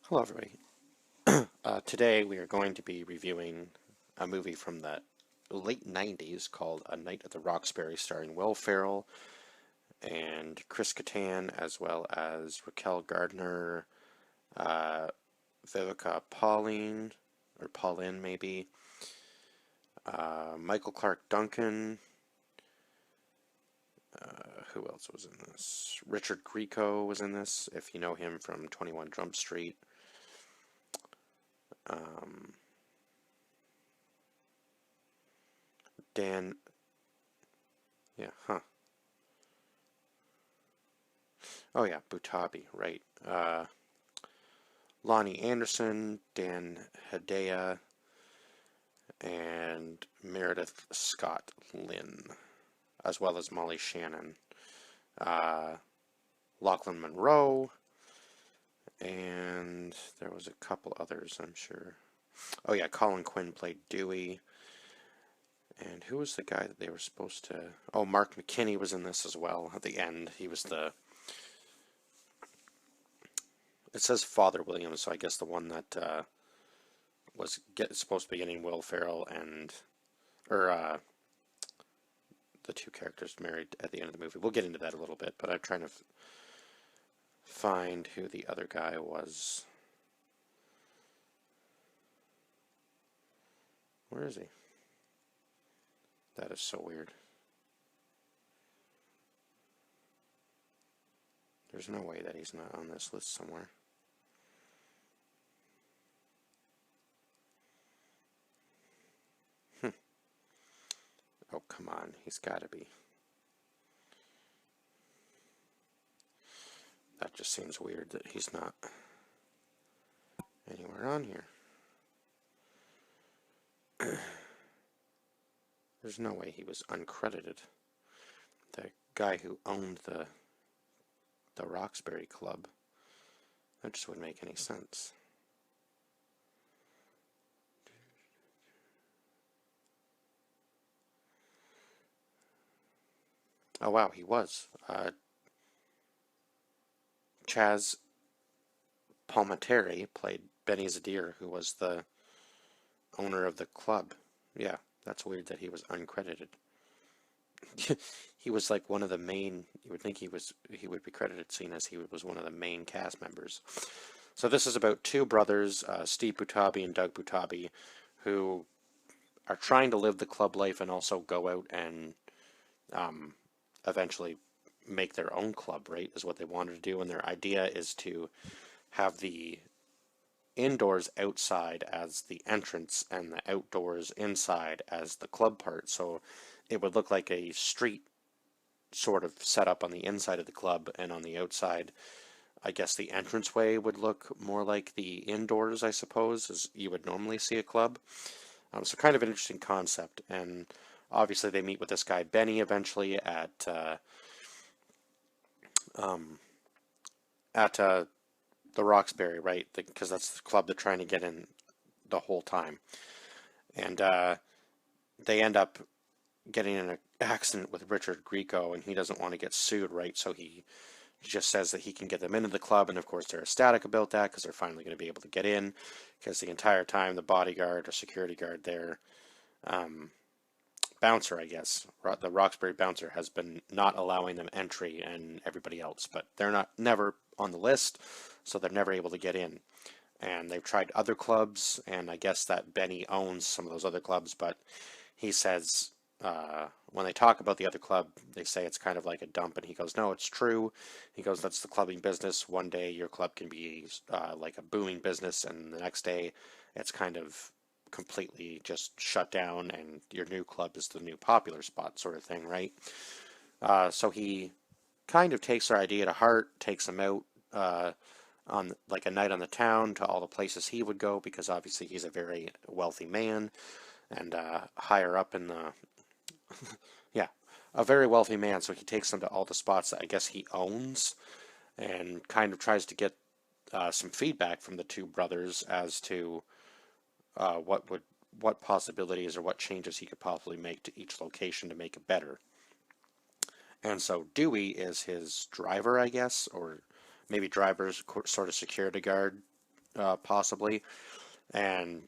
Hello, everybody. Today we are going to be reviewing a movie from the late 90s called A Night at the Roxbury, starring Will Ferrell and Chris Kattan, as well as Raquel Gardner, uh, Vivica Pauline, or Paulin maybe, Michael Clark Duncan, who else was in this? Richard Grieco was in this, if you know him from 21 Jump Street. Um, Dan, yeah, huh. Oh yeah, Butabi, right. Lonnie Anderson, Dan Hedaya, and Meredith Scott Lynn, as well as Molly Shannon, uh, Lachlan Monroe, and there was a couple others, I'm sure. Oh yeah, Colin Quinn played Dewey, and who was the guy that they were supposed to? Oh, Mark McKinney was in this as well. At the end, he was the. It says Father Williams, so I guess the one that supposed to be getting Will Ferrell and or the two characters married at the end of the movie. We'll get into that a little bit, but I'm trying to find who the other guy was. Where is he? That is so weird. There's no way that he's not on this list somewhere. Oh, come on. He's got to be. That just seems weird that he's not anywhere on here. There's no way he was uncredited. The guy who owned the Roxbury Club. That just wouldn't make any sense. Oh wow, he was. Chaz Palminteri played Benny Zadir, who was the owner of the club. Yeah, that's weird that he was uncredited. He was like one of the main. You would think he would be credited, seeing as he was one of the main cast members. So this is about two brothers, Steve Butabi and Doug Butabi, who are trying to live the club life and also go out and um, eventually make their own club. Right, is what they wanted to do, and their idea is to have the indoors outside as the entrance and the outdoors inside as the club part. So it would look like a street sort of set up on the inside of the club, and on the outside, I guess the entranceway would look more like the indoors, I suppose, as you would normally see a club. So kind of an interesting concept. And obviously they meet with this guy Benny eventually um, at the Roxbury, right? Because that's the club they're trying to get in the whole time. And they end up getting in an accident with Richard Grieco, and he doesn't want to get sued, right? So he just says that he can get them into the club, and of course they're ecstatic about that because they're finally going to be able to get in. Because the entire time the bodyguard or security guard there, um, bouncer, I guess, the Roxbury bouncer has been not allowing them entry and everybody else, but they're not never on the list, so they're never able to get in. And they've tried other clubs, and I guess that Benny owns some of those other clubs, but he says when they talk about the other club, they say it's kind of like a dump, and he goes, "No, it's true." He goes, "That's the clubbing business. One day your club can be like a booming business, and the next day it's kind of completely just shut down, and your new club is the new popular spot, sort of thing, right?" So he kind of takes their idea to heart, takes them out on like a night on the town to all the places he would go, because obviously he's a very wealthy man and higher up in the yeah, a very wealthy man. So he takes them to all the spots that I guess he owns, and kind of tries to get some feedback from the two brothers as to uh, what would what possibilities or what changes he could possibly make to each location to make it better. And so Dewey is his driver, I guess, or maybe driver's sort of security guard possibly, and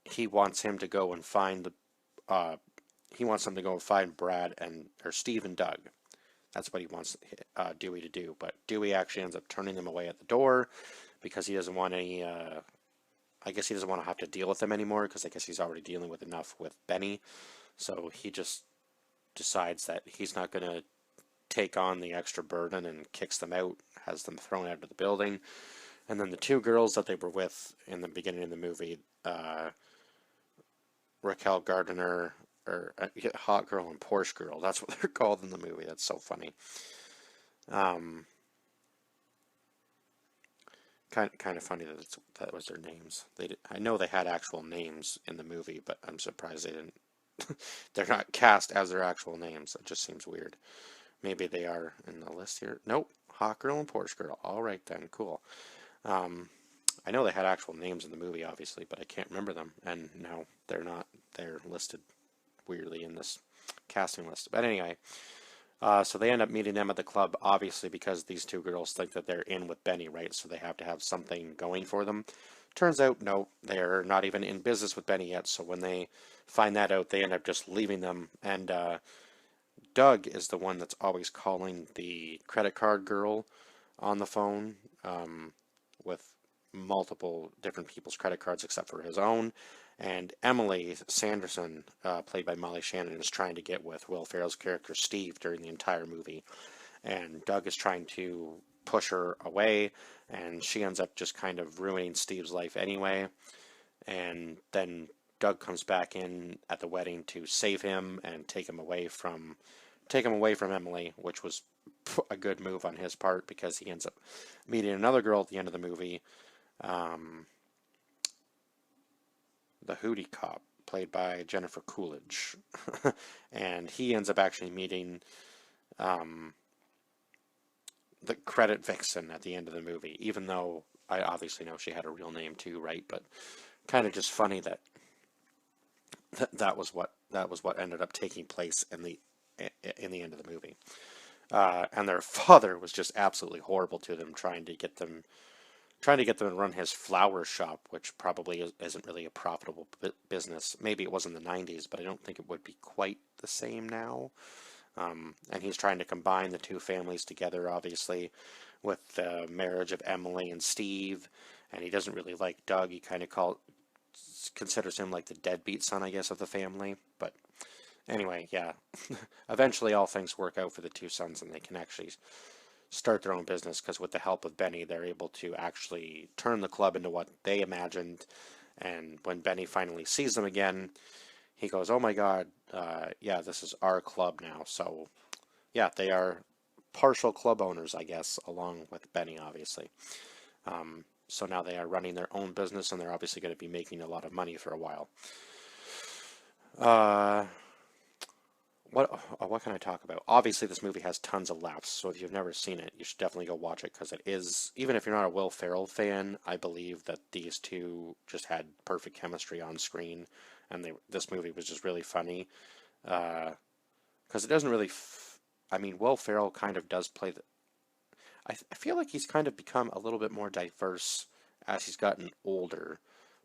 he wants him to go and find the uh, he wants them to go and find Brad and or Steve and Doug. That's what he wants Dewey to do. But Dewey actually ends up turning them away at the door because he doesn't want any. I guess he doesn't want to have to deal with them anymore because I guess he's already dealing with enough with Benny. So he just decides that he's not going to take on the extra burden and kicks them out, has them thrown out of the building. And then the two girls that they were with in the beginning of the movie, Raquel Gardner, or Hot Girl and Porsche Girl, that's what they're called in the movie. That's so funny. Um, kind of funny that that was their names. I know they had actual names in the movie, but I'm surprised they didn't. They're not cast as their actual names. That just seems weird. Maybe they are in the list here. Nope. Hot Girl and Porsche Girl. All right then. Cool. I know they had actual names in the movie, obviously, but I can't remember them. And no, they're not. They're listed weirdly in this casting list. But anyway, so they end up meeting them at the club, obviously, because these two girls think that they're in with Benny, right? So they have to have something going for them. Turns out, no, they're not even in business with Benny yet. So when they find that out, they end up just leaving them. And Doug is the one that's always calling the credit card girl on the phone with multiple different people's credit cards except for his own. And Emily Sanderson, played by Molly Shannon, is trying to get with Will Ferrell's character Steve during the entire movie. And Doug is trying to push her away, and she ends up just kind of ruining Steve's life anyway. And then Doug comes back in at the wedding to save him and take him away from Emily, which was a good move on his part because he ends up meeting another girl at the end of the movie, the Hootie Cop, played by Jennifer Coolidge, and he ends up actually meeting the credit vixen at the end of the movie, even though I obviously know she had a real name too, right? But kind of just funny that that was what ended up taking place in the end of the movie. And their father was just absolutely horrible to them, trying to get them to run his flower shop, which probably isn't really a profitable business. Maybe it was in the 90s, but I don't think it would be quite the same now. And he's trying to combine the two families together, obviously, with the marriage of Emily and Steve. And he doesn't really like Doug. He kind of considers him like the deadbeat son, I guess, of the family. But anyway, yeah. Eventually, all things work out for the two sons, and they can actually start their own business because with the help of Benny, they're able to actually turn the club into what they imagined. And when Benny finally sees them again, he goes, "Oh my God, yeah, this is our club now." So, yeah, they are partial club owners, I guess, along with Benny, obviously. So now they are running their own business, and they're obviously going to be making a lot of money for a while. What can I talk about? Obviously, this movie has tons of laughs, so if you've never seen it, you should definitely go watch it because it is, even if you're not a Will Ferrell fan, I believe that these two just had perfect chemistry on screen, and this movie was just really funny. Because it doesn't really, I mean, Will Ferrell kind of does play I feel like he's kind of become a little bit more diverse as he's gotten older,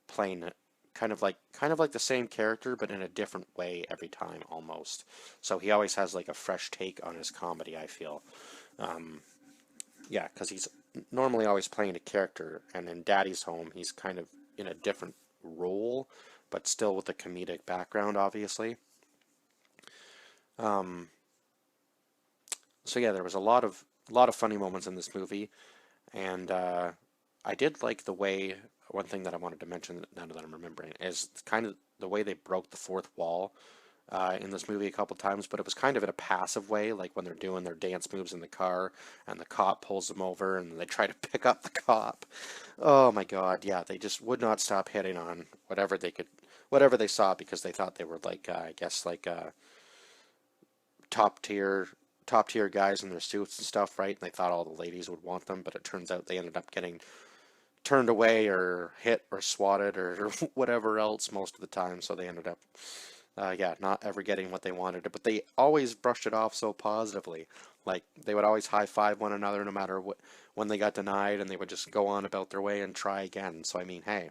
playing kind of like the same character but in a different way every time almost. So he always has like a fresh take on his comedy, I feel. Yeah, because he's normally always playing a character, and in Daddy's Home he's kind of in a different role, but still with a comedic background, obviously. So yeah, there was a lot of funny moments in this movie, and I did like the way. One thing that I wanted to mention now that I'm remembering is kind of the way they broke the fourth wall in this movie a couple times, but it was kind of in a passive way, like when they're doing their dance moves in the car, and the cop pulls them over, and they try to pick up the cop. Oh my God, yeah, they just would not stop hitting on whatever they saw because they thought they were like, I guess like top tier top tier guys in their suits and stuff, right? And they thought all the ladies would want them, but it turns out they ended up getting turned away or hit or swatted or whatever else most of the time. So they ended up, yeah, not ever getting what they wanted. But they always brushed it off so positively. Like they would always high five one another no matter what when they got denied, and they would just go on about their way and try again. So I mean, hey,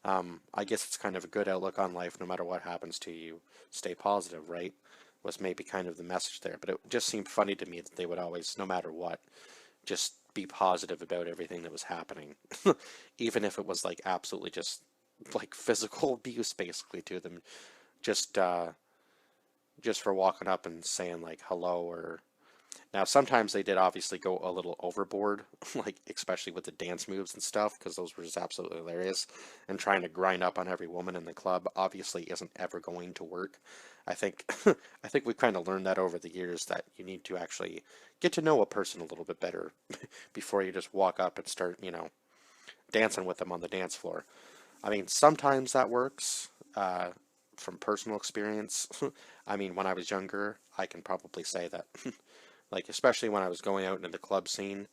I guess it's kind of a good outlook on life. No matter what happens to you, stay positive, right? Was maybe kind of the message there. But it just seemed funny to me that they would always, no matter what, just be positive about everything that was happening, even if it was like absolutely just like physical abuse basically to them, just uh, just for walking up and saying like hello. Or now sometimes they did obviously go a little overboard, like especially with the dance moves and stuff, because those were just absolutely hilarious. And trying to grind up on every woman in the club obviously isn't ever going to work. I think I think we've kind of learned that over the years that you need to actually get to know a person a little bit better before you just walk up and start, dancing with them on the dance floor. I mean, sometimes that works. From personal experience, I mean, when I was younger, I can probably say that, like, especially when I was going out into the club scene,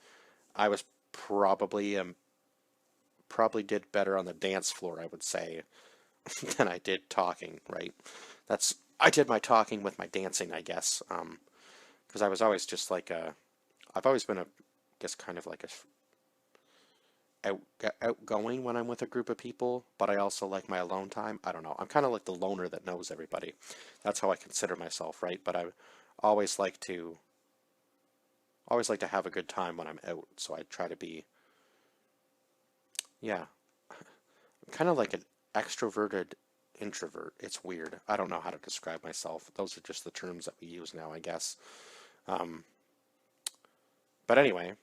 I was probably did better on the dance floor, I would say, than I did talking, right? I did my talking with my dancing, I guess, because I was always just like I've always been guess kind of like out, outgoing when I'm with a group of people, but I also like my alone time. I don't know. I'm kind of like the loner that knows everybody. That's how I consider myself, right? But I always like to have a good time when I'm out, so I try to be, yeah, I'm kind of like an extroverted introvert. It's weird. I don't know how to describe myself. Those are just the terms that we use now, I guess. Um, but anyway,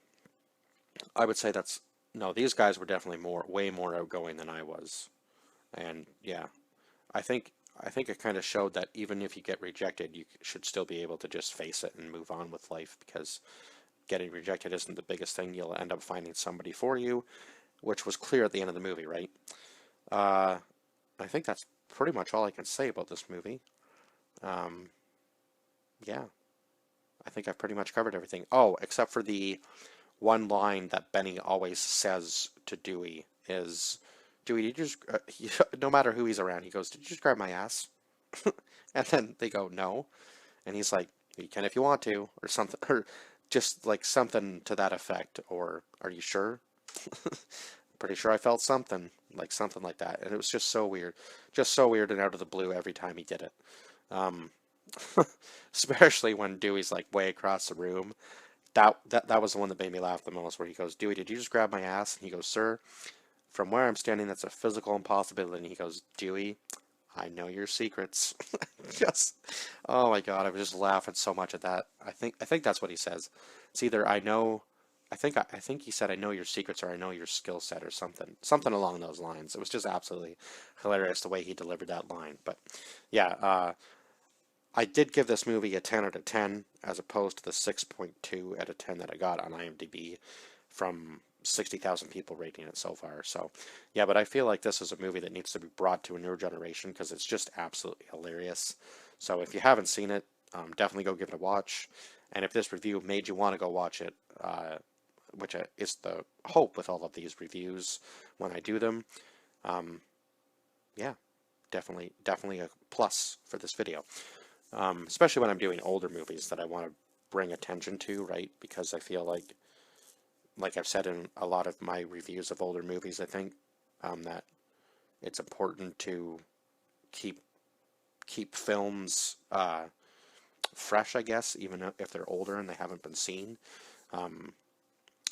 I would say that's no. These guys were definitely way more outgoing than I was, and yeah, I think I think it kind of showed that even if you get rejected, you should still be able to just face it and move on with life, because getting rejected isn't the biggest thing. You'll end up finding somebody for you, which was clear at the end of the movie, right? Uh, I think that's pretty much all I can say about this movie. Um, yeah, I think I've pretty much covered everything. Oh, except for the one line that Benny always says to Dewey is, Dewey, did you just, no matter who he's around, he goes, did you just grab my ass? And then they go, no. And he's like, you can if you want to, or something, or just like something to that effect, or are you sure? Pretty sure I felt something like that. And it was just so weird and out of the blue every time he did it. Um, especially when Dewey's like way across the room. That was the one that made me laugh the most, where he goes, Dewey, did you just grab my ass? And he goes, sir, from where I'm standing, that's a physical impossibility. And he goes, Dewey, I know your secrets. Just, oh my God, I was just laughing so much at that. I think that's what he says. It's either I think he said I know your secrets, or I know your skill set, or something along those lines. It was just absolutely hilarious the way he delivered that line. But yeah, I did give this movie a 10 out of 10 as opposed to the 6.2 out of 10 that I got on IMDb from 60,000 people rating it so far. So, yeah, but I feel like this is a movie that needs to be brought to a newer generation because it's just absolutely hilarious. So if you haven't seen it, definitely go give it a watch. And if this review made you want to go watch it, which is the hope with all of these reviews when I do them, yeah, definitely a plus for this video. Especially when I'm doing older movies that I want to bring attention to, right? Because I feel like I've said in a lot of my reviews of older movies, I think that it's important to keep films fresh, I guess, even if they're older and they haven't been seen. Um,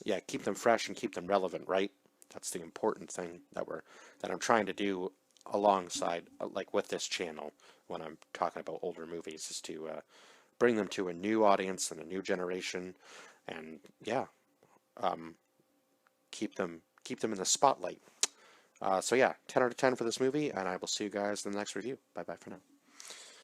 yeah, keep them fresh and keep them relevant, right? That's the important thing that I'm trying to do alongside, like with this channel, when I'm talking about older movies, is to bring them to a new audience and a new generation, and yeah, um, keep them in the spotlight. So yeah, 10 out of 10 for this movie, and I will see you guys in the next review. Bye bye for now.